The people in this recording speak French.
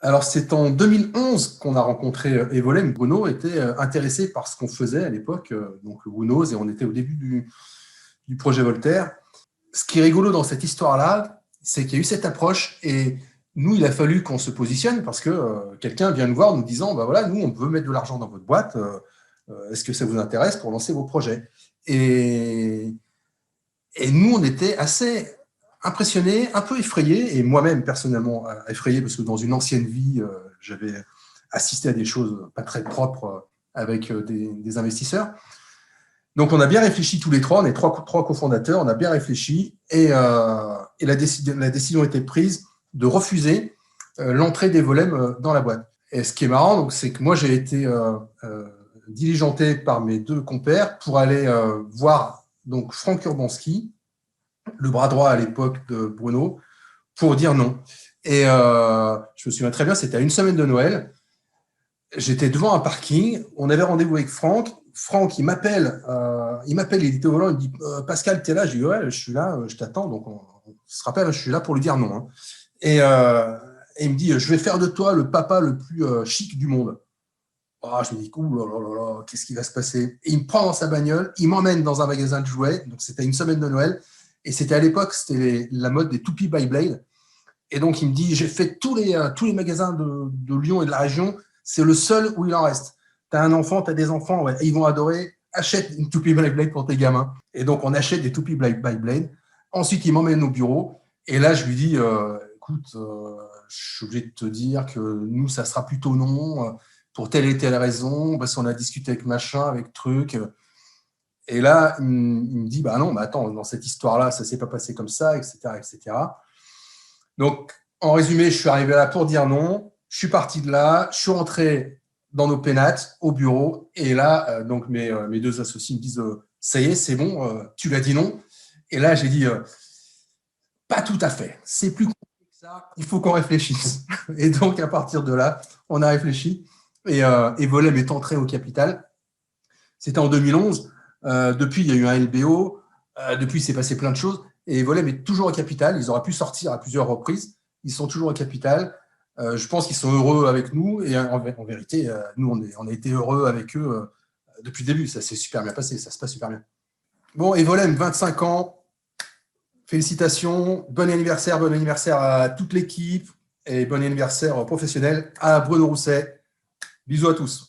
Alors, c'est en 2011 qu'on a rencontré Evolem. Bruno était intéressé par ce qu'on faisait à l'époque, donc Who Knows, et on était au début du projet Voltaire. Ce qui est rigolo dans cette histoire-là, c'est qu'il y a eu cette approche et nous, il a fallu qu'on se positionne parce que quelqu'un vient nous voir nous disant, bah voilà, nous, on veut mettre de l'argent dans votre boîte, est-ce que ça vous intéresse pour lancer vos projets? Et nous, on était assez impressionnés, un peu effrayés, et moi-même personnellement effrayé, parce que dans une ancienne vie, j'avais assisté à des choses pas très propres avec des investisseurs. Donc, on a bien réfléchi tous les trois, on est trois cofondateurs, on a bien réfléchi, et la décision était prise de refuser l'entrée d'Evolem dans la boîte. Et ce qui est marrant, c'est que moi, j'ai été diligenté par mes deux compères pour aller voir donc Franck Urbanski, le bras droit à l'époque de Bruno, pour dire non. Et je me souviens très bien, c'était à une semaine de Noël. J'étais devant un parking, on avait rendez-vous avec Franck. Franck, il m'appelle, il était au volant, il me dit Pascal, t'es là? Je dis ouais, je suis là, je t'attends. Donc on se rappelle, je suis là pour lui dire non. Hein. Et il me dit je vais faire de toi le papa le plus chic du monde. Oh, je me dis, ouh là là là là, qu'est-ce qui va se passer? Et il me prend dans sa bagnole, il m'emmène dans un magasin de jouets, donc c'était une semaine de Noël, et c'était à l'époque, c'était la mode des toupies by Blade. Et donc il me dit, j'ai fait tous les magasins de Lyon et de la région, c'est le seul où il en reste. T'as un enfant, t'as des enfants, ouais, ils vont adorer, achète une toupie by Blade pour tes gamins. Et donc on achète des toupies by Blade. Ensuite, il m'emmène au bureau, et là je lui dis, écoute, je suis obligé de te dire que nous, ça sera plutôt non, pour telle et telle raison, parce qu'on a discuté avec machin, avec truc. Et là, il me dit, bah non, mais attends, dans cette histoire-là, ça ne s'est pas passé comme ça, etc., etc. Donc, en résumé, je suis arrivé là pour dire non. Je suis parti de là, je suis rentré dans nos pénates au bureau. Et là, donc mes deux associés me disent, ça y est, c'est bon, tu l'as dit non. Et là, j'ai dit, pas tout à fait. C'est plus compliqué que ça. Il faut qu'on réfléchisse. Et donc, à partir de là, on a réfléchi. Et Volem est entré au capital. C'était en 2011. Depuis, il y a eu un LBO. Depuis, il s'est passé plein de choses. Et Volem est toujours au capital. Ils auraient pu sortir à plusieurs reprises. Ils sont toujours au capital. Je pense qu'ils sont heureux avec nous. Et en vérité, nous, on a été heureux avec eux depuis le début. Ça s'est super bien passé. Ça se passe super bien. Bon, et Volem, 25 ans. Félicitations. Bon anniversaire à toute l'équipe. Et bon anniversaire professionnel à Bruno Rousset. Bisous à tous.